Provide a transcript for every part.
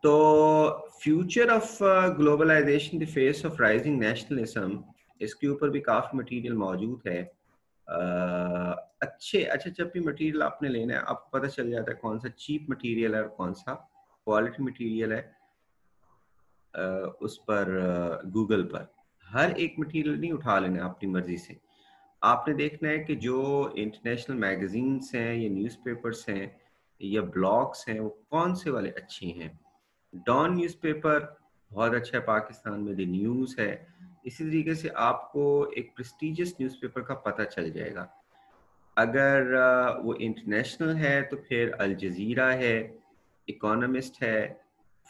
तो future of globalization the face of rising nationalism, इसके ऊपर भी काफ़ी मटेरियल मौजूद है। अच्छा जब भी मटेरियल आपने लेना है आपको पता चल जाता है कौन सा चीप मटेरियल है और कौन सा क्वालिटी मटेरियल है। उस पर गूगल पर हर एक मटेरियल नहीं उठा लेना अपनी मर्जी से। आपने देखना है कि जो इंटरनेशनल मैगजीन्स हैं या न्यूज़पेपर्स हैं या ब्लॉग्स हैं वो कौन से वाले अच्छे हैं। डॉन न्यूज़पेपर बहुत अच्छा है पाकिस्तान में, द न्यूज़ है। इसी तरीके से आपको एक प्रेस्टीजियस न्यूज़पेपर का पता चल जाएगा। अगर वो इंटरनेशनल है तो फिर अल जज़ीरा है, इकोनॉमिस्ट है,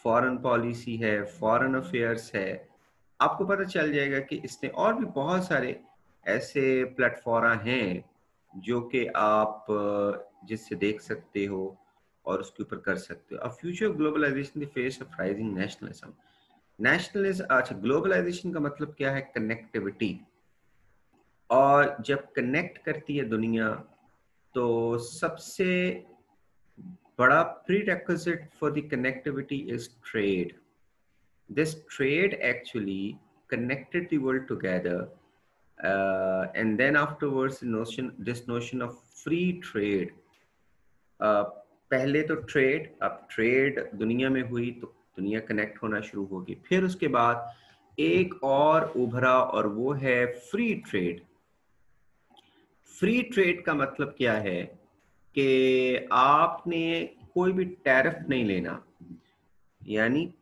फॉरेन पॉलिसी है, फॉरेन अफेयर्स है। आपको पता चल जाएगा कि इसने और भी बहुत सारे ऐसे प्लेटफॉर्म हैं जो कि आप जिससे देख सकते हो और उसके ऊपर कर सकते हो। अब future globalization the face of rising nationalism. Nationalism, अच्छा ग्लोबलाइजेशन का मतलब क्या है? कनेक्टिविटी। और जब कनेक्ट करती है दुनिया तो सबसे बड़ा prerequisite for the connectivity is trade. This trade actually connected the world together, and then afterwards this notion of free trade. पहले तो ट्रेड, अब ट्रेड दुनिया में हुई तो दुनिया कनेक्ट होना शुरू होगी। फिर उसके बाद एक और उभरा और वो है फ्री ट्रेड। फ्री ट्रेड का मतलब क्या है कि आपने कोई भी टैरिफ नहीं लेना, यानी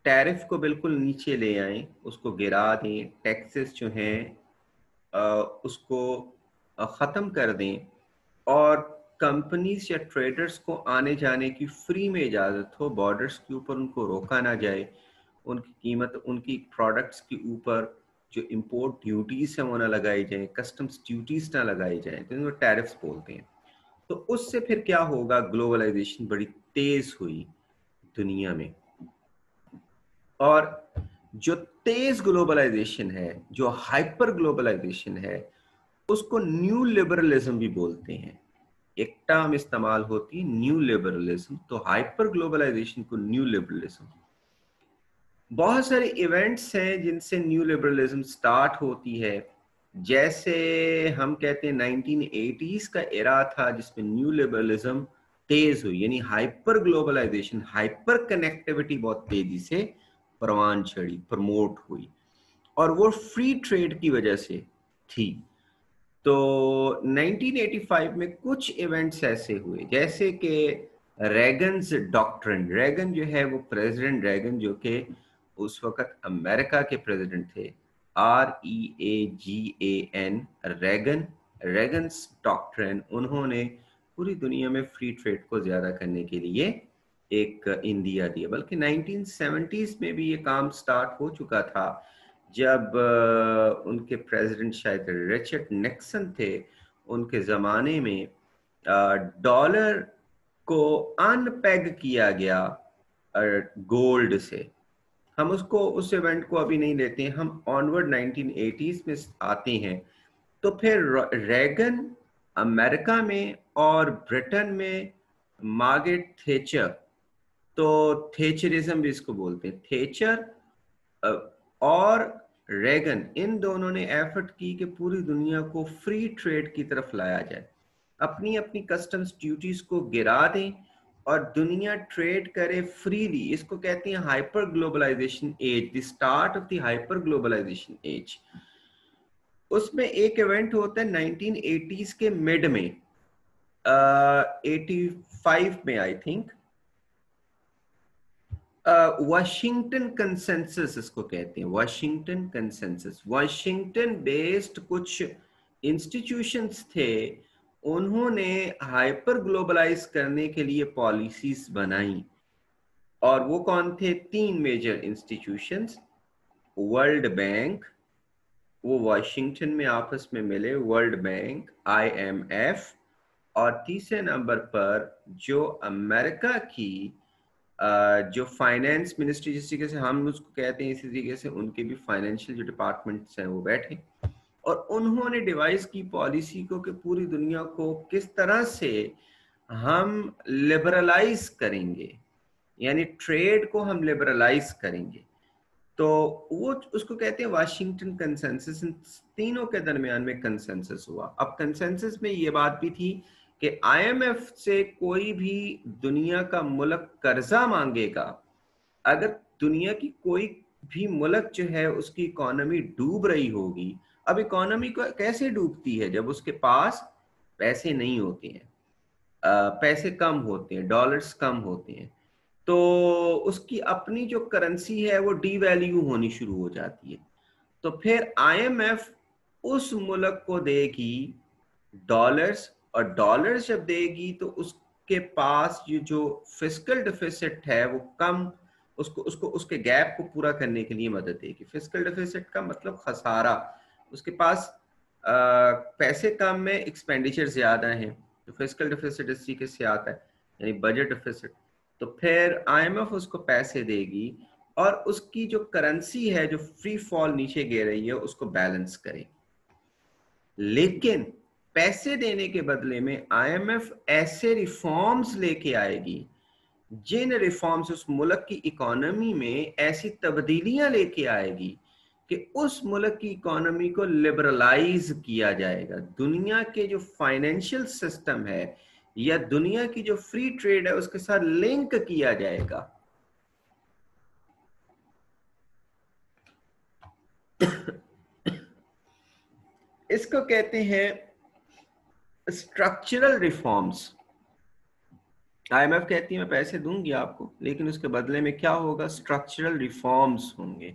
टैरिफ को बिल्कुल नीचे ले आए, उसको गिरा दें, टैक्सेस जो हैं उसको ख़त्म कर दें और कंपनीज या ट्रेडर्स को आने जाने की फ्री में इजाज़त हो, बॉर्डर्स के ऊपर उनको रोका ना जाए, उनकी कीमत, उनकी प्रोडक्ट्स के ऊपर जो इंपोर्ट ड्यूटीज़ हैं वो ना लगाई जाएं, कस्टम्स ड्यूटीज़ ना लगाई जाएं, तो इनको टैरिफ्स बोलते हैं। तो उससे फिर क्या होगा? ग्लोबलाइजेशन बड़ी तेज़ हुई दुनिया में। और जो तेज ग्लोबलाइजेशन है, जो हाइपर ग्लोबलाइजेशन है, उसको न्यू लिबरलिज्म भी बोलते हैं। एक टर्म इस्तेमाल होती है न्यू लिबरलिज्म, तो हाइपर ग्लोबलाइजेशन को न्यू लिबरलिज्म। बहुत सारे इवेंट्स हैं जिनसे न्यू लिबरलिज्म स्टार्ट होती है। जैसे हम कहते हैं 1980s का एरा था जिसमें न्यू लिबरलिज्म तेज हुई, यानी हाइपर ग्लोबलाइजेशन, हाइपर कनेक्टिविटी बहुत तेजी से परवान चढ़ी, प्रमोट हुई, और वो फ्री ट्रेड की वजह से थी। तो 1985 में कुछ इवेंट्स ऐसे हुए जैसे कि रेगन्स डॉक्ट्रिन। रेगन जो है वो प्रेसिडेंट रेगन जो कि उस वक्त अमेरिका के प्रेसिडेंट थे, REAGAN, रेगन, रेगन्स डॉक्ट्रिन। उन्होंने पूरी दुनिया में फ्री ट्रेड को ज्यादा करने के लिए एक इंदिया दिया। बल्कि 1970s में भी ये काम स्टार्ट हो चुका था जब उनके प्रेसिडेंट शायद रिचर्ड निक्सन थे। उनके ज़माने में डॉलर को अनपेग किया गया गोल्ड से। हम उसको, उस इवेंट को अभी नहीं लेते हैं, हम ऑनवर्ड 1980s में आते हैं। तो फिर रेगन अमेरिका में और ब्रिटेन में मार्गरेट थेचर, तो थेचरिज्म भी इसको बोलते हैं, थेचर और रेगन, इन दोनों ने एफर्ट की कि पूरी दुनिया को फ्री ट्रेड की तरफ लाया जाए, अपनी अपनी कस्टम्स ड्यूटीज को गिरा दें और दुनिया ट्रेड करे फ्रीली। इसको कहते हैं hyper globalization age, the start of the hyper globalization age. उसमें एक इवेंट होता है 1980s के मिड में, 85 में आई थिंक, वाशिंगटन कंसेंसस इसको कहते हैं, वाशिंगटन कंसेंसस। वाशिंगटन बेस्ड कुछ इंस्टीट्यूशंस थे, उन्होंने हाइपर ग्लोबलाइज करने के लिए पॉलिसीज बनाई। और वो कौन थे? 3 मेजर इंस्टीट्यूशंस। वर्ल्ड बैंक, वो वाशिंगटन में आपस में मिले, वर्ल्ड बैंक, IMF, और तीसरे नंबर पर जो अमेरिका की जो फाइनेंस मिनिस्ट्री, जिस तरीके से हम उसको कहते हैं इसी तरीके से उनके भी फाइनेंशियल जो डिपार्टमेंट्स हैं वो बैठे और उन्होंने डिवाइस की पॉलिसी को कि पूरी दुनिया को किस तरह से हम लिबरलाइज करेंगे। यानी ट्रेड को हम लिबरलाइज करेंगे। तो वो उसको कहते हैं वाशिंगटन कंसेंसस। इन तीनों के दरमियान में कंसेंसस हुआ। अब कंसेंसस में ये बात भी थी कि आईएमएफ से कोई भी दुनिया का मुल्क कर्जा मांगेगा, अगर दुनिया की कोई भी मुल्क जो है उसकी इकोनॉमी डूब रही होगी। अब इकोनॉमी को कैसे डूबती है? जब उसके पास पैसे नहीं होते हैं, पैसे कम होते हैं, डॉलर्स कम होते हैं, तो उसकी अपनी जो करेंसी है वो डीवैल्यू होनी शुरू हो जाती है। तो फिर आईएमएफ उस मुल्क को देगी डॉलर्स, और डॉलर्स जब देगी तो उसके पास ये जो फिस्कल डिफिसिट है वो कम, उसको उसको उसके गैप को पूरा करने के लिए मदद देगी। फिस्कल डिफिसिट का मतलब खसारा, उसके पास पैसे कम में एक्सपेंडिचर ज्यादा है, तो फिस्कल डिफिसिट इसी के से आता है, यानी बजट डिफिसिट। तो फिर आईएमएफ उसको पैसे देगी और उसकी जो करेंसी है जो फ्री फॉल नीचे गिर रही है उसको बैलेंस करेगी। लेकिन पैसे देने के बदले में आईएमएफ ऐसे रिफॉर्म्स लेके आएगी जिन रिफॉर्म्स उस मुल्क की इकोनॉमी में ऐसी तब्दीलियां लेके आएगी कि उस मुल्क की इकोनॉमी को लिबरलाइज किया जाएगा। दुनिया के जो फाइनेंशियल सिस्टम है या दुनिया की जो फ्री ट्रेड है उसके साथ लिंक किया जाएगा। इसको कहते हैं स्ट्रक्चरल रिफॉर्म्स। आईएमएफ कहती है मैं पैसे दूंगी आपको, लेकिन उसके बदले में क्या होगा? स्ट्रक्चरल रिफॉर्म्स होंगे।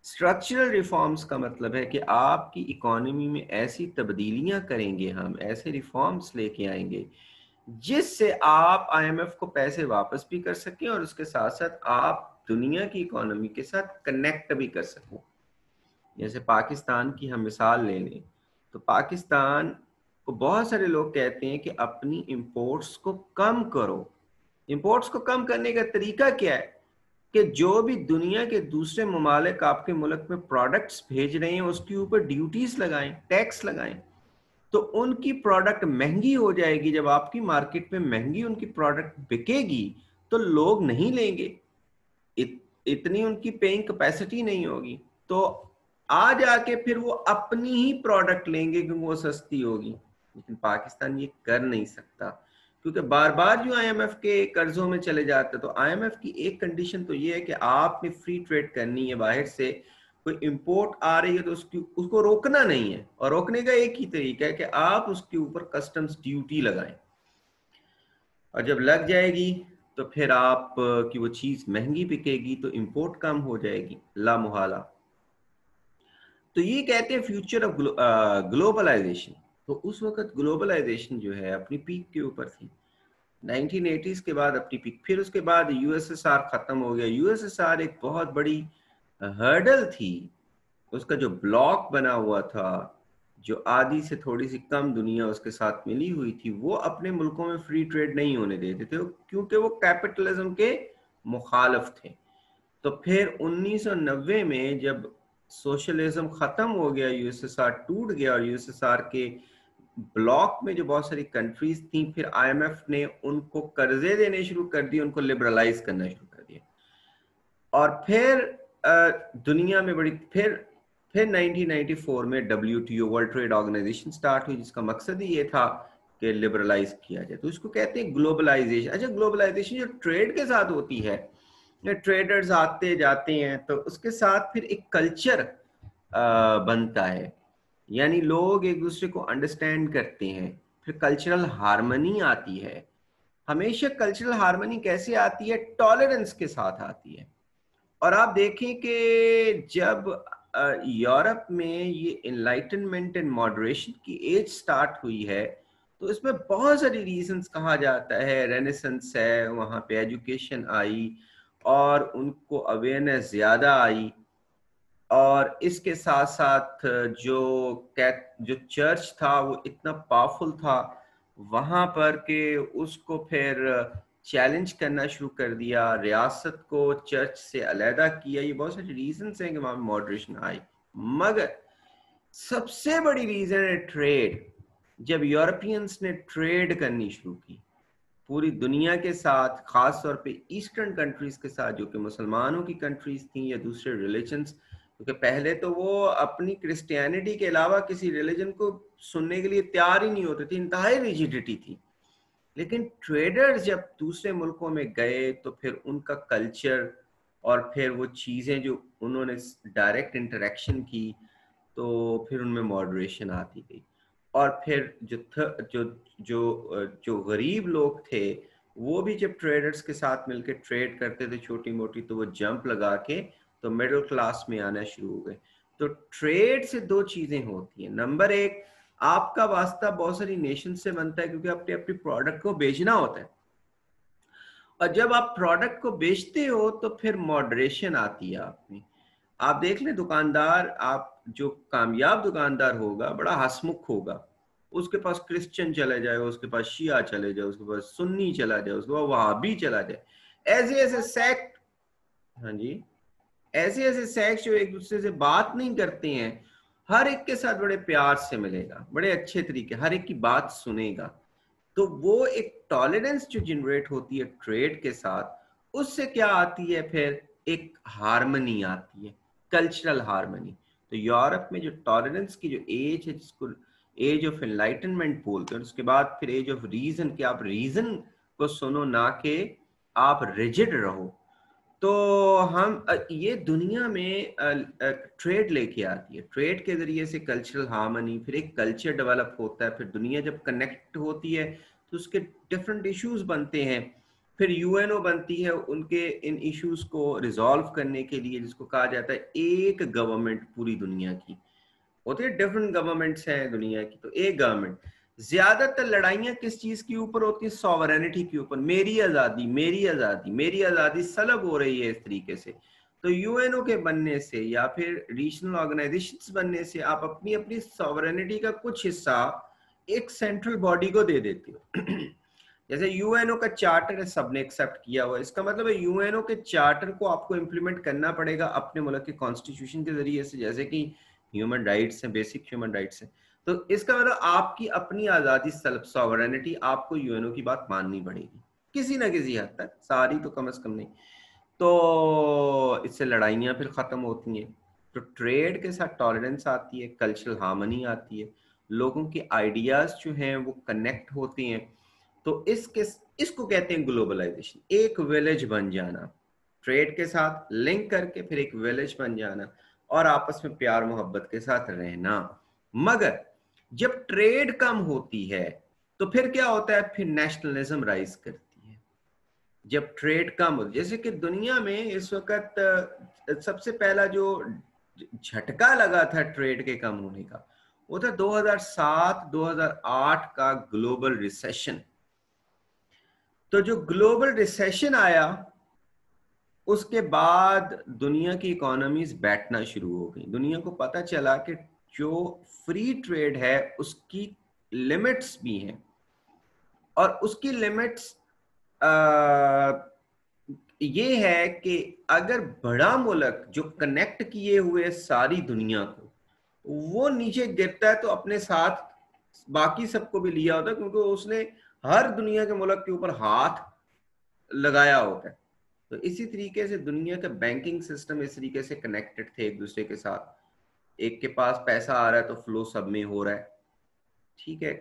स्ट्रक्चरल रिफॉर्म्स का मतलब है कि आपकी इकोनॉमी में ऐसी तब्दीलियां करेंगे, हम ऐसे रिफॉर्म्स लेके आएंगे जिससे आप आईएमएफ को पैसे वापस भी कर सकें और उसके साथ साथ आप दुनिया की इकोनॉमी के साथ कनेक्ट भी कर सकें। जैसे पाकिस्तान की हम मिसाल ले लें, तो पाकिस्तान को बहुत सारे लोग कहते हैं कि अपनी इंपोर्ट्स को कम करो। इंपोर्ट्स को कम करने का तरीका क्या है? कि जो भी दुनिया के दूसरे ममालिक आपके मुल्क में प्रोडक्ट्स भेज रहे हैं उसके ऊपर ड्यूटीज लगाएं, टैक्स लगाएं, तो उनकी प्रोडक्ट महंगी हो जाएगी। जब आपकी मार्केट में महंगी उनकी प्रोडक्ट बिकेगी तो लोग नहीं लेंगे, इतनी उनकी पेइंग कैपेसिटी नहीं होगी, तो आ जाके फिर वो अपनी ही प्रोडक्ट लेंगे क्योंकि वो सस्ती होगी। लेकिन पाकिस्तान ये कर नहीं सकता क्योंकि बार बार जो आईएमएफ के कर्जों में चले जाते, तो आईएमएफ की एक कंडीशन तो ये है कि आपने फ्री ट्रेड करनी है, बाहर से कोई इंपोर्ट आ रही है तो उसको रोकना नहीं है, और रोकने का एक ही तरीका है कि आप उसके ऊपर कस्टम्स ड्यूटी लगाएं, और जब लग जाएगी तो फिर आप की वो चीज महंगी बिकेगी तो इंपोर्ट कम हो जाएगी, ला मुहाला। तो ये कहते हैं फ्यूचर ऑफ ग्लोबलाइजेशन। तो उस वक्त ग्लोबलाइजेशन जो है अपनी पीक के ऊपर थी, 1980s के बाद अपनी पीक। फिर उसके बाद यूएसएसआर खत्म हो गया। यूएसएसआर एक बहुत बड़ी हर्डल थी, उसका जो ब्लॉक बना हुआ था, जो आधी से थोड़ी सी कम दुनिया उसके साथ मिली हुई थी, वो अपने मुल्कों में फ्री ट्रेड नहीं होने देते थे क्योंकि वो कैपिटलिज्म के मुखालिफ थे। तो फिर 1990 में जब सोशलिज्म खत्म हो गया, यूएसएसआर टूट गया, और यूएसएसआर के ब्लॉक में जो बहुत सारी कंट्रीज थी, फिर आईएमएफ ने उनको कर्जे देने शुरू कर दिए, उनको लिबरलाइज करना शुरू कर दिया। और फिर दुनिया में बड़ी फिर 1994 में WTO world trade organization start हुई, जिसका मकसद ही ये था कि लिबरलाइज किया जाए। तो इसको कहते हैं ग्लोबलाइजेशन। अच्छा, ग्लोबलाइजेशन जो ट्रेड के साथ होती है, ट्रेडर्स आते जाते हैं तो उसके साथ फिर एक कल्चर बनता है, यानी लोग एक दूसरे को अंडरस्टैंड करते हैं, फिर कल्चरल हार्मनी आती है। हमेशा कल्चरल हार्मनी कैसे आती है? टॉलरेंस के साथ आती है। और आप देखें कि जब यूरोप में ये इनलाइटनमेंट एंड मॉडरेशन की एज स्टार्ट हुई है, तो इसमें बहुत सारी रीजंस कहा जाता है। रेनेसेंस है, वहाँ पे एजुकेशन आई और उनको अवेयरनेस ज़्यादा आई, और इसके साथ साथ जो चर्च था वो इतना पावरफुल था वहाँ पर कि उसको फिर चैलेंज करना शुरू कर दिया, रियासत को चर्च से अलहदा किया। ये बहुत सारे रीजंस हैं कि वहाँ मॉडरेशन आई, मगर सबसे बड़ी रीजन है ट्रेड। जब यूरोपियंस ने ट्रेड करनी शुरू की, पूरी दुनिया के साथ, खास तौर पे ईस्टर्न कंट्रीज के साथ, जो कि मुसलमानों की कंट्रीज थी या दूसरे रिलीजन्स, क्योंकि पहले तो वो अपनी क्रिश्चियनिटी के अलावा किसी रिलीजन को सुनने के लिए तैयार ही नहीं होते थे, इंतहाई रिजिडिटी थी। लेकिन ट्रेडर्स जब दूसरे मुल्कों में गए तो फिर उनका कल्चर और फिर वो चीज़ें जो उन्होंने डायरेक्ट इंटरेक्शन की, तो फिर उनमें मॉडरेशन आती गई। और फिर जो गरीब लोग थे वो भी जब ट्रेडर्स के साथ मिलकर ट्रेड करते थे छोटी मोटी, तो वो जंप लगा के तो मिडिल क्लास में आना शुरू हो गए। तो ट्रेड से दो चीजें होती हैं। नंबर एक, आपका वास्ता बहुत सारी नेशन से बनता है क्योंकि आपने अपनी प्रोडक्ट को बेचना होता है, और जब आप प्रोडक्ट को बेचते हो तो फिर मॉडरेशन आती है आप में। आप देख लें दुकानदार, आप जो कामयाब दुकानदार होगा बड़ा हंसमुख होगा, उसके पास क्रिश्चियन चला जाए, उसके पास शिया चले जाए, उसके पास सुन्नी चला जाए, उसके पास वहाबी चला जाए, ऐसे ऐसे सेक्ट, हाँ जी, ऐसे ऐसे सेक्स जो एक दूसरे से बात नहीं करते हैं, हर एक के साथ बड़े प्यार से मिलेगा, बड़े अच्छे तरीके, हर एक की बात सुनेगा। तो वो एक टॉलरेंस जो जनरेट होती है ट्रेड के साथ, उससे क्या आती है, फिर एक हार्मनी आती है, कल्चरल हार्मनी। तो यूरोप में जो टॉलरेंस की जो एज है, जिसको एज ऑफ एनलाइटनमेंट बोलते हैं, उसके बाद फिर एज ऑफ रीजन, कि आप रीजन को सुनो ना कि आप रिजिड रहो। तो हम ये दुनिया में ट्रेड लेके आती है, ट्रेड के जरिए से कल्चरल हार्मनी, फिर एक कल्चर डेवलप होता है, फिर दुनिया जब कनेक्ट होती है तो उसके डिफरेंट इश्यूज बनते हैं, फिर यूएनओ बनती है उनके इन इश्यूज को रिजॉल्व करने के लिए, जिसको कहा जाता है एक गवर्नमेंट पूरी दुनिया की। होती है डिफरेंट गवर्नमेंट्स हैं दुनिया की, तो एक गवर्नमेंट। ज्यादातर लड़ाइयां किस चीज के ऊपर होती है? सॉवरेनिटी के ऊपर। मेरी आजादी, मेरी आजादी, मेरी आजादी सलब हो रही है इस तरीके से। तो यूएनओ के बनने से या फिर रीजनल ऑर्गेनाइजेशंस बनने से आप अपनी अपनी सॉवरेनिटी का कुछ हिस्सा एक सेंट्रल बॉडी को दे देते हो। जैसे यूएनओ का चार्टर है, सबने एक्सेप्ट किया हुआ है, इसका मतलब है यूएनओ के चार्टर को आपको इंप्लीमेंट करना पड़ेगा अपने मुल्क के कॉन्स्टिट्यूशन के जरिए से, जैसे कि ह्यूमन राइट्स हैं, बेसिक ह्यूमन राइट्स हैं। तो इसका मतलब आपकी अपनी आजादी, सेल्फ सॉवरेनिटी, आपको यूएनओ की बात माननी पड़ेगी किसी ना किसी हद तक, सारी तो कम से कम नहीं। तो इससे लड़ाइयाँ फिर ख़त्म होती हैं। तो ट्रेड के साथ टॉलरेंस आती है, कल्चरल हार्मनी आती है, लोगों के आइडियाज़ जो हैं वो कनेक्ट होते हैं। तो इसको कहते हैं ग्लोबलाइजेशन, एक विलेज बन जाना, ट्रेड के साथ लिंक करके फिर एक विलेज बन जाना और आपस में प्यार मोहब्बत के साथ रहना। मगर जब ट्रेड कम होती है तो फिर क्या होता है? फिर नेशनलिज्म राइज करती है। जब ट्रेड कम हो, जैसे कि दुनिया में इस वक्त सबसे पहला जो झटका लगा था ट्रेड के कम होने का, वो था 2007-2008 का ग्लोबल रिसेशन। तो जो ग्लोबल रिसेशन आया, उसके बाद दुनिया की इकोनॉमीज बैठना शुरू हो गई। दुनिया को पता चला कि जो फ्री ट्रेड है उसकी लिमिट्स भी हैं, और उसकी लिमिट्स ये है कि अगर बड़ा मुल्क जो कनेक्ट किए हुए सारी दुनिया को, वो नीचे गिरता है तो अपने साथ बाकी सबको भी लिया होता है, क्योंकि उसने हर दुनिया के मुल्क के ऊपर हाथ लगाया होता है। तो इसी तरीके से दुनिया का बैंकिंग सिस्टम इस तरीके से कनेक्टेड थे एक दूसरे के साथ। एक के पास पैसा आ रहा है तो फ्लो सब में हो रहा है, ठीक है।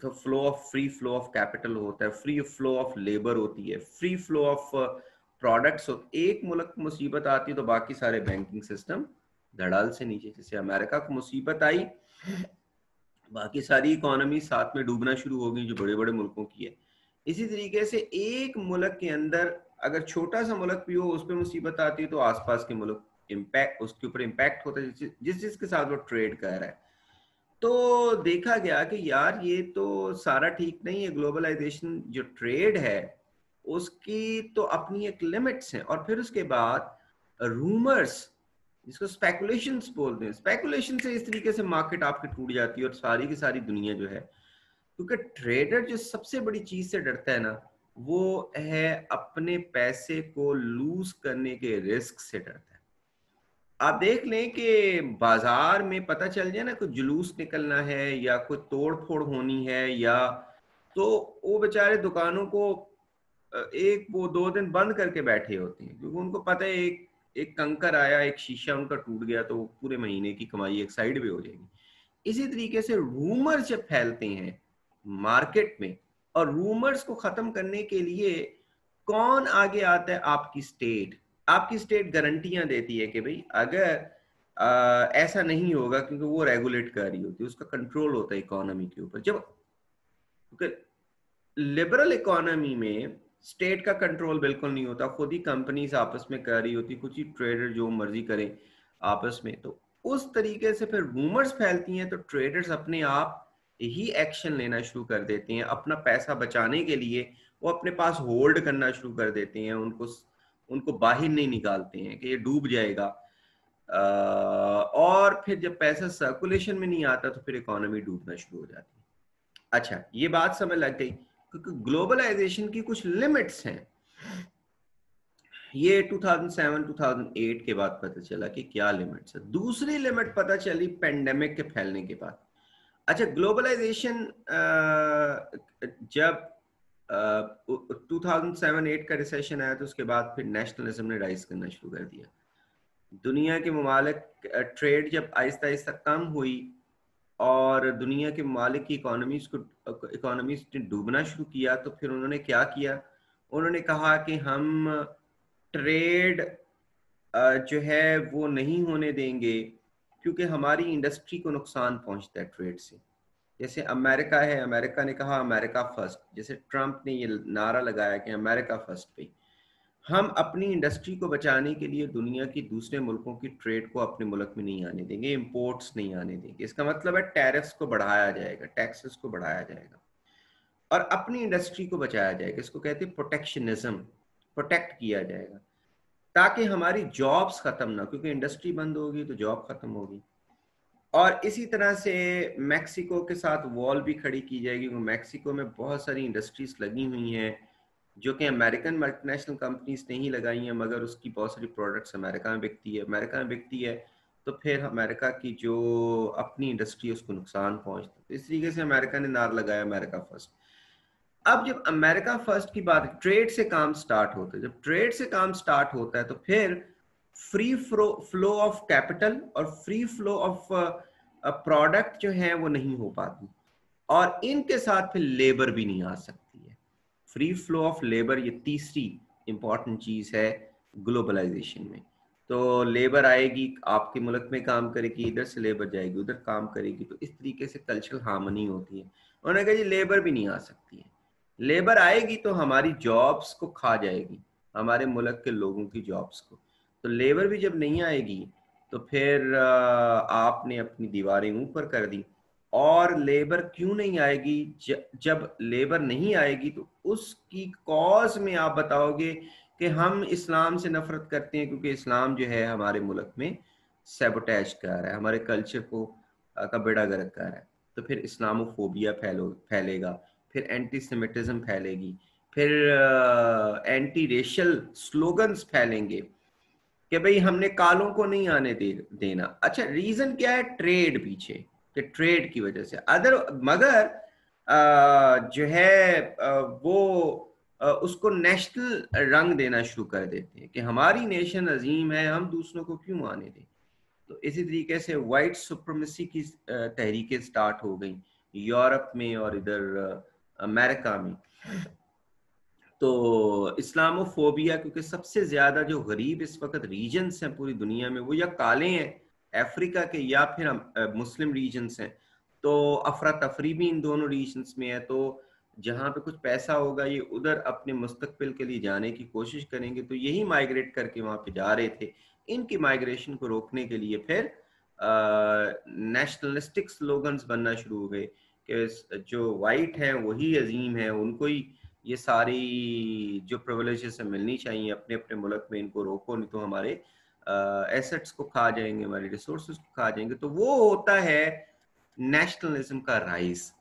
तो flow of, free flow of capital होता है, फ्री फ्लो ऑफ लेबर होती है, फ्री फ्लो ऑफ प्रोडक्ट्स होते। एक मुल्क को मुसीबत आती है तो बाकी सारे बैंकिंग सिस्टम धड़ाल से नीचे। जैसे अमेरिका को मुसीबत आई, बाकी सारी इकोनॉमी साथ में डूबना शुरू हो गई जो बड़े बड़े मुल्कों की है। इसी तरीके से एक मुल्क के अंदर अगर छोटा सा मुल्क भी हो, उस पर मुसीबत आती है तो आसपास के मुल्क इम्पैक्ट, उसके ऊपर इम्पैक्ट होता है जिस जिसके साथ वो ट्रेड कर रहा है। तो देखा गया कि यार ये तो सारा ठीक नहीं है, ग्लोबलाइजेशन जो ट्रेड है उसकी तो अपनी एक लिमिट्स हैं। और फिर उसके बाद रूमर्स, जिसको स्पेकुलेशंस बोलते हैं, स्पेकुलेशन से इस तरीके से मार्केट आपकी टूट जाती है और सारी की सारी दुनिया जो है, क्योंकि ट्रेडर जो सबसे बड़ी चीज से डरता है ना, वो है अपने पैसे को लूज करने के रिस्क से डरता है। आप देख लें कि बाजार में पता चल जाए ना, कोई जुलूस निकलना है या कोई तोड़ फोड़ होनी है या तो वो बेचारे दुकानों को एक वो 2 दिन बंद करके बैठे होते हैं, क्योंकि उनको पता है एक एक कंकर आया, एक शीशा उनका टूट गया तो पूरे महीने की कमाई एक साइड पे हो जाएगी। इसी तरीके से रूमर्स जब फैलते हैं मार्केट में, और रूमर्स को खत्म करने के लिए कौन आगे आता है? आपकी स्टेट। आपकी स्टेट गारंटियां देती है कि भाई अगर ऐसा नहीं होगा, क्योंकि वो रेगुलेट कर रही होती है, उसका कंट्रोल होता है इकोनॉमी के ऊपर। जब लिबरल इकोनॉमी में स्टेट का कंट्रोल बिल्कुल नहीं होता, खुद ही कंपनीज आपस में कर रही होती, कुछ ही ट्रेडर जो मर्जी करें आपस में, तो उस तरीके से फिर रूमर्स फैलती हैं, तो ट्रेडर्स अपने आप ही एक्शन लेना शुरू कर देते हैं। अपना पैसा बचाने के लिए वो अपने पास होल्ड करना शुरू कर देते हैं, उनको उनको बाहर नहीं निकालते हैं कि ये डूब जाएगा। और फिर जब पैसा सर्कुलेशन में नहीं आता तो फिर इकोनॉमी डूबना शुरू हो जाती है। अच्छा, ये बात समझ लग गई, क्योंकि ग्लोबलाइजेशन की कुछ लिमिट्स हैं। ये 2007-2008 के बाद पता चला कि क्या लिमिट्स है। दूसरी लिमिट पता चली पेंडेमिक के फैलने के बाद। अच्छा, ग्लोबलाइजेशन जब 2007-8 का रिसेशन आया तो उसके बाद फिर नेशनलिज्म ने राइज करना शुरू कर दिया। दुनिया के ममालिक ट्रेड जब आहिस्ता आहिस्ता कम हुई और दुनिया के ममालिक की इकोनॉमीज ने डूबना शुरू किया, तो फिर उन्होंने क्या किया? उन्होंने कहा कि हम ट्रेड जो है वो नहीं होने देंगे, क्योंकि हमारी इंडस्ट्री को नुकसान पहुंचता है ट्रेड से। जैसे अमेरिका है, अमेरिका ने कहा अमेरिका फर्स्ट, जैसे ट्रम्प ने ये नारा लगाया कि अमेरिका फर्स्ट पे, हम अपनी इंडस्ट्री को बचाने के लिए दुनिया की दूसरे मुल्कों की ट्रेड को अपने मुल्क में नहीं आने देंगे, इंपोर्ट्स नहीं आने देंगे। इसका मतलब है टैरिफ्स को बढ़ाया जाएगा, टैक्सेस को बढ़ाया जाएगा और अपनी इंडस्ट्री को बचाया जाएगा। इसको कहते हैं प्रोटेक्शनिज्म, प्रोटेक्ट किया जाएगा ताकि हमारी जॉब्स खत्म ना, क्योंकि इंडस्ट्री बंद होगी तो जॉब खत्म होगी। और इसी तरह से मैक्सिको के साथ वॉल भी खड़ी की जाएगी, क्योंकि मैक्सिको में बहुत सारी इंडस्ट्रीज लगी हुई हैं जो कि अमेरिकन मल्टीनेशनल कंपनीज ने ही लगाई हैं, मगर उसकी बहुत सारी प्रोडक्ट्स अमेरिका में बिकती है। अमेरिका में बिकती है तो फिर अमेरिका की जो अपनी इंडस्ट्री है उसको नुकसान पहुंचता है। तो इस तरीके से अमेरिका ने नारा लगाया अमेरिका फर्स्ट। अब जब अमेरिका फर्स्ट की बात, ट्रेड से काम स्टार्ट होता है, जब ट्रेड से काम स्टार्ट होता है तो फिर फ्री फ्लो ऑफ कैपिटल और फ्री फ्लो ऑफ प्रोडक्ट जो है वो नहीं हो पाती, और इनके साथ फिर लेबर भी नहीं आ सकती है। फ्री फ्लो ऑफ लेबर ये तीसरी इंपॉर्टेंट चीज है ग्लोबलाइजेशन में। तो लेबर आएगी, आपके मुल्क में काम करेगी, इधर से लेबर जाएगी उधर काम करेगी, तो इस तरीके से कल्चरल हार्मनी होती है। उन्होंने कहा जी लेबर भी नहीं आ सकती है, लेबर आएगी तो हमारी जॉब्स को खा जाएगी, हमारे मुल्क के लोगों की जॉब्स को। तो लेबर भी जब नहीं आएगी तो फिर आपने अपनी दीवारें ऊपर कर दी। और लेबर क्यों नहीं आएगी? जब लेबर नहीं आएगी तो उसकी कॉज में आप बताओगे कि हम इस्लाम से नफरत करते हैं, क्योंकि इस्लाम जो है हमारे मुल्क में सैबोटेज कर रहा है, हमारे कल्चर को का बेड़ा गर्क कर रहा है। तो फिर इस्लामोफोबिया फैलेगा, फिर एंटी सेमिटिज्म फैलेगी, फिर एंटी रेशल स्लोगन्स फैलेंगे कि भाई हमने कालों को नहीं आने देना। अच्छा, रीजन क्या है? ट्रेड पीछे, कि ट्रेड की वजह से। मगर जो है वो उसको नेशनल रंग देना शुरू कर देते हैं कि हमारी नेशन अजीम है, हम दूसरों को क्यों आने दें। तो इसी तरीके से वाइट सुप्रीमेसी की तहरीकें स्टार्ट हो गई यूरोप में और इधर अमेरिका में। तो इस्लामोफोबिया, क्योंकि सबसे ज्यादा जो गरीब इस वक्त रीजन्स हैं पूरी दुनिया में वो या काले हैं अफ्रीका के या फिर मुस्लिम रीजन्स हैं, तो अफरा तफरी भी इन दोनों रीजन्स में है। तो जहाँ पे कुछ पैसा होगा ये उधर अपने मुस्तकबिल के लिए जाने की कोशिश करेंगे, तो यही माइग्रेट करके वहाँ पे जा रहे थे। इनकी माइग्रेशन को रोकने के लिए फिर नेशनलिस्टिक स्लोगन्स बनना शुरू हो गए कि जो वाइट हैं वही अजीम है, उनको ही ये सारी जो प्रिविलेजेस मिलनी चाहिए अपने अपने मुल्क में, इनको रोको नहीं तो हमारे एसेट्स को खा जाएंगे, हमारे रिसोर्सेज को खा जाएंगे। तो वो होता है नेशनलिज्म का राइज।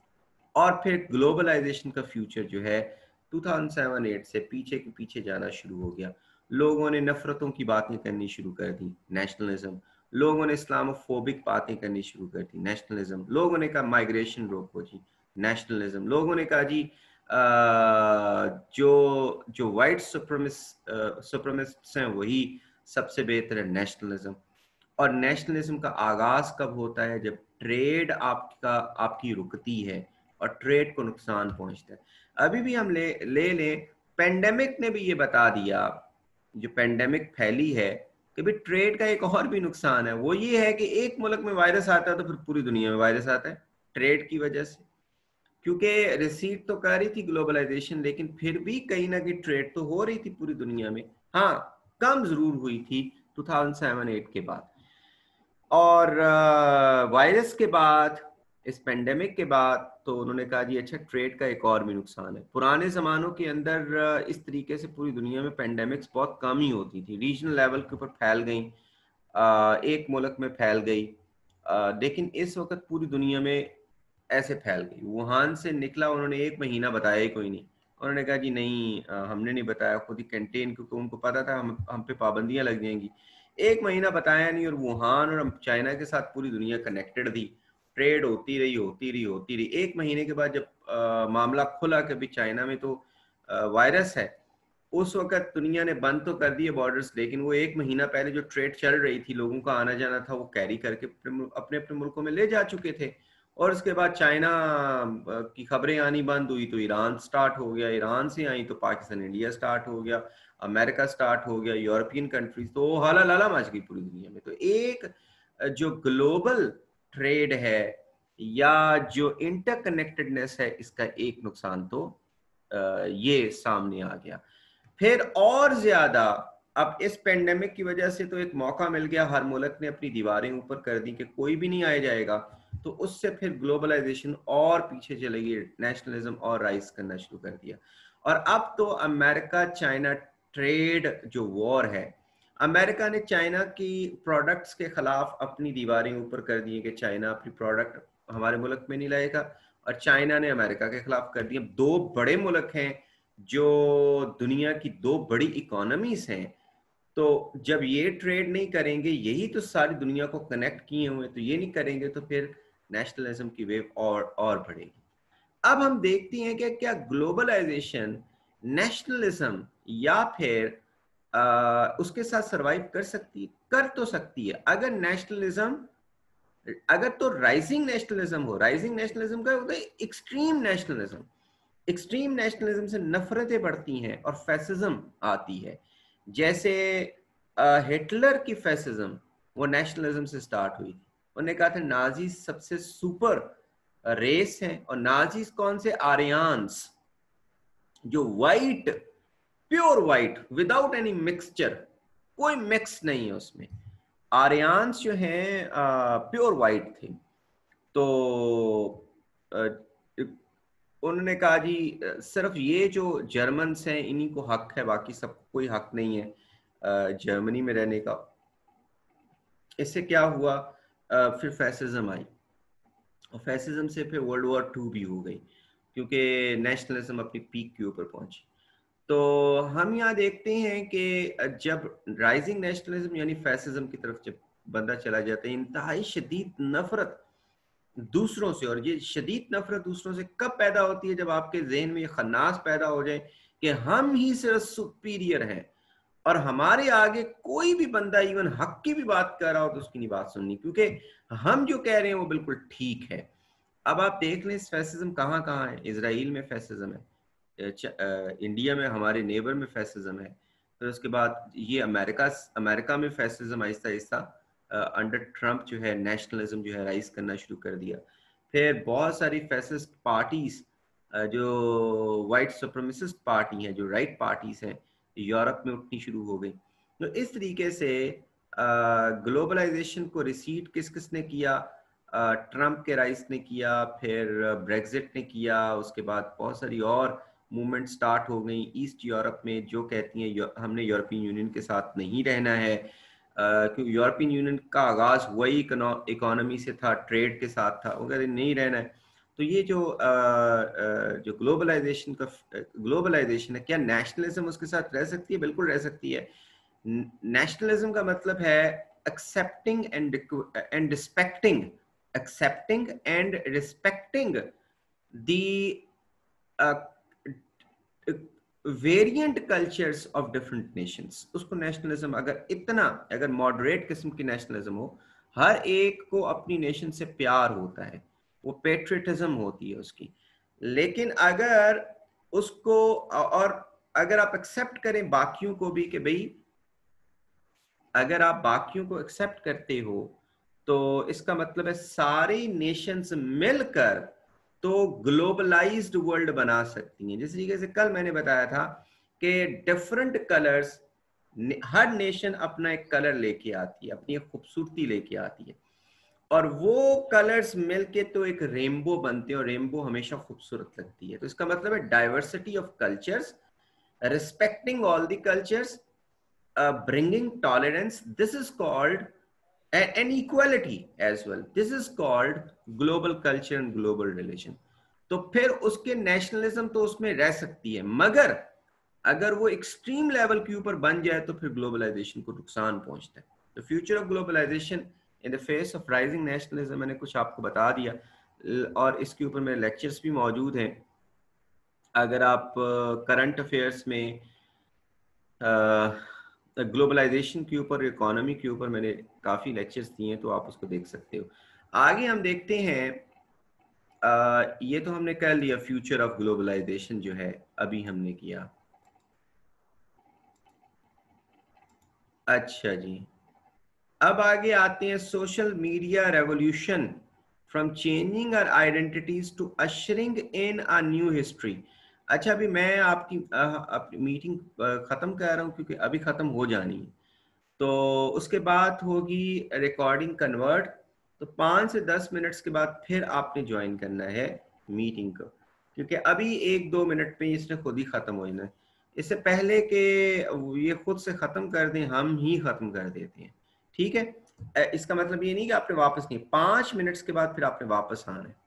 और फिर ग्लोबलाइजेशन का फ्यूचर जो है 2007-8 से पीछे के पीछे जाना शुरू हो गया। लोगों ने नफरतों की बातें करनी शुरू कर दी, नेशनलिज्म। लोगों ने इस्लामोफोबिक बातें करनी शुरू कर दी, नेशनलिज्म। लोगों ने कहा माइग्रेशन रोको जी, नेशनलिज्म। लोगों ने कहा जी जो जो वाइट सुप्रीमिस्ट्स हैं वही सबसे बेहतर है नेशनलिज्म। और नेशनलिज्म का आगाज कब होता है? जब ट्रेड आपकी रुकती है और ट्रेड को नुकसान पहुंचता है। अभी भी हम ले ले लें, पेंडेमिक ने भी ये बता दिया, जो पेंडेमिक फैली है, कि भी ट्रेड का एक और भी नुकसान है। वो ये है कि एक मुल्क में वायरस आता है तो फिर पूरी दुनिया में वायरस आता है ट्रेड की वजह से। क्योंकि रिसीट तो कर रही थी ग्लोबलाइजेशन, लेकिन फिर भी कहीं ना कहीं ट्रेड तो हो रही थी पूरी दुनिया में। हाँ, कम जरूर हुई थी 2007-8 के बाद। और वायरस के बाद, इस पेंडेमिक के बाद, तो उन्होंने कहा जी अच्छा, ट्रेड का एक और भी नुकसान है। पुराने ज़मानों के अंदर इस तरीके से पूरी दुनिया में पेंडेमिक्स बहुत कम ही होती थी, रीजनल लेवल के ऊपर फैल गई, एक मुल्क में फैल गई। लेकिन इस वक्त पूरी दुनिया में ऐसे फैल गई। वुहान से निकला, उन्होंने एक महीना बताया ही कोई नहीं। उन्होंने कहा जी नहीं, हमने नहीं बताया, खुद ही कंटेन, क्योंकि उनको पता था हम पे पाबंदियां लग जाएंगी। एक महीना बताया नहीं, और वुहान और चाइना के साथ पूरी दुनिया कनेक्टेड थी, ट्रेड होती रही होती रही होती रही। एक महीने के बाद जब मामला खुला कि भी चाइना में तो वायरस है, उस वक्त दुनिया ने बंद तो कर दिए बॉर्डर्स, लेकिन वो एक महीना पहले जो ट्रेड चल रही थी, लोगों का आना जाना था, वो कैरी करके अपने अपने मुल्कों में ले जा चुके थे। और उसके बाद चाइना की खबरें आनी बंद हुई तो ईरान स्टार्ट हो गया, ईरान से आई तो पाकिस्तान इंडिया स्टार्ट हो गया, अमेरिका स्टार्ट हो गया, यूरोपियन कंट्रीज, तो हाला लाला मच गई पूरी दुनिया में। तो एक जो ग्लोबल ट्रेड है या जो इंटरकनेक्टेडनेस है, इसका एक नुकसान तो ये सामने आ गया। फिर और ज्यादा, अब इस पेंडेमिक की वजह से तो एक मौका मिल गया, हर मुल्क ने अपनी दीवारें ऊपर कर दी कि कोई भी नहीं आया जाएगा, तो उससे फिर ग्लोबलाइजेशन और पीछे चलेगी, नेशनलिज्म और राइज करना शुरू कर दिया। और अब तो अमेरिका चाइना ट्रेड जो वॉर है, अमेरिका ने चाइना की प्रोडक्ट्स के खिलाफ अपनी दीवारें ऊपर कर दी कि चाइना अपनी प्रोडक्ट हमारे मुल्क में नहीं लाएगा, और चाइना ने अमेरिका के खिलाफ कर दिया। दो बड़े मुल्क हैं जो दुनिया की दो बड़ी इकोनॉमीज हैं, तो जब ये ट्रेड नहीं करेंगे, यही तो सारी दुनिया को कनेक्ट किए हुए, तो ये नहीं करेंगे तो फिर नेशनलिज्म की वेव और बढ़ेगी। अब हम देखते हैं कि क्या ग्लोबलाइजेशन नेशनलिज्म या फिर उसके साथ सरवाइव कर सकती है? कर तो सकती है, अगर नेशनलिज्म, अगर तो राइजिंग नेशनलिज्म हो। राइजिंग नेशनलिज्म का होता है एक्सट्रीम नेशनलिज्म। एक्सट्रीम नेशनलिज्म से नफरतें बढ़ती हैं और फैसिज्म आती है। जैसे हिटलर की फैसिज्म वो नेशनलिज्म से स्टार्ट हुई थी। उन्होंने कहा था नाजी सबसे सुपर रेस है, और नाजीज कौन से? आर्यंस, जो white, pure white, without any mixture, कोई मिक्स नहीं है उसमें। आर्यंस जो हैं प्योर वाइट थे। तो उन्होंने कहा जी सिर्फ ये जो जर्मन्स हैं इन्हीं को हक है, बाकी सबको कोई हक नहीं है जर्मनी में रहने का। इससे क्या हुआ? फिर फैसिज्म आई, और फैसिज्म से फिर वर्ल्ड वॉर 2 भी हो गई, क्योंकि नेशनलिज्म अपनी पीक के ऊपर पहुंची। तो हम यहाँ देखते हैं कि जब राइजिंग नेशनलिज्म यानी फैसिज्म की तरफ जब बंदा चला जाता है, इंतहाई शदीद नफरत दूसरों से, और ये शदीद नफरत दूसरों से कब पैदा होती है? जब आपके जहन में ये खन्नास पैदा हो जाए कि हम ही सिर्फ सुपीरियर हैं, और हमारे आगे कोई भी बंदा इवन हक की भी बात कर रहा हो तो उसकी नहीं बात सुननी, क्योंकि हम जो कह रहे हैं वो बिल्कुल ठीक है। अब आप देख लें फैसिज्म कहाँ कहाँ है। इसराइल में फैसिज्म है, इंडिया में हमारे नेबर में फैसिज्म है, फिर उसके बाद ये अमेरिका में fascism Aahista Aahista under Trump जो है नेशनलिज्म जो है राइज करना शुरू कर दिया। फिर बहुत सारी फैसिस्ट पार्टीज, जो वाइट सुप्रीमेसिस्ट पार्टी हैं, जो राइट पार्टीज हैं, यूरोप में उठनी शुरू हो गई। तो इस तरीके से ग्लोबलाइजेशन को रिसीट किस किस ने किया? ट्रंप के राइस ने किया, फिर ब्रेग्जिट ने किया, उसके बाद बहुत सारी और मूवमेंट स्टार्ट हो गई ईस्ट यूरोप में, जो कहती हैं हमने यूरोपियन यूनियन के साथ नहीं रहना है, क्योंकि यूरोपियन यूनियन का आगाज वही इकोनॉमी से था, ट्रेड के साथ था, वो कहते नहीं रहना है। तो ये जो ग्लोबलाइजेशन है, क्या नेशनलिज्म उसके साथ रह सकती है? बिल्कुल रह सकती है। नेशनलिज्म का मतलब है accepting and respecting, accepting and respecting the variant cultures of different Nations, उसको नेशनलिज्म, अगर मॉडरेट किस्म की नेशनलिज्म हो, हर एक को अपनी नेशन से प्यार होता है, वो पेट्रियटिज्म होती है उसकी, लेकिन अगर उसको और अगर आप एक्सेप्ट करें बाकियों को भी कि भाई अगर आप बाकियों को एक्सेप्ट करते हो तो इसका मतलब है सारी नेशंस मिलकर तो ग्लोबलाइज्ड वर्ल्ड बना सकती हैं। जिस तरीके से कल मैंने बताया था कि डिफरेंट कलर्स, हर नेशन अपना एक कलर लेके आती है, अपनी एक खूबसूरती लेके आती है, और वो कलर्स मिलके तो एक रेनबो बनते हैं, और रेनबो हमेशा खूबसूरत लगती है। तो इसका मतलब है diversity of cultures, respecting all the cultures, bringing tolerance, this is called and equality as well, this is called global culture and global religion। तो फिर उसके नेशनलिज्म तो उसमें रह सकती है, मगर अगर वो एक्सट्रीम लेवल के ऊपर बन जाए तो फिर ग्लोबलाइजेशन को नुकसान पहुंचता है। The future of globalization in the face of rising nationalism, मैंने कुछ आपको बता दिया, और इसके ऊपर मेरे लेक्चर्स भी मौजूद हैं। अगर आप करंट अफेयर्स में ग्लोबलाइजेशन के ऊपर, इकोनॉमी के ऊपर मैंने काफ़ी लेक्चर्स दिए हैं, तो आप उसको देख सकते हो। आगे हम देखते हैं, ये तो हमने कर लिया फ्यूचर ऑफ ग्लोबलाइजेशन जो है, अभी हमने किया। अच्छा जी, अब आगे आते हैं social media revolution from changing our identities to ushering in a new history. अच्छा, अभी मैं अपनी मीटिंग ख़त्म कर रहा हूँ क्योंकि अभी ख़त्म हो जानी है, तो उसके बाद होगी रिकॉर्डिंग कन्वर्ट, तो 5 से 10 मिनट्स के बाद फिर आपने ज्वाइन करना है मीटिंग को, क्योंकि अभी 1-2 मिनट पे इसने खुद ही ख़त्म हो जाना है। इससे पहले कि ये खुद से ख़त्म कर दें, हम ही ख़त्म कर देते हैं, ठीक है। इसका मतलब ये नहीं कि आपने वापस नहीं, 5 मिनट्स के बाद फिर आपने वापस आना है।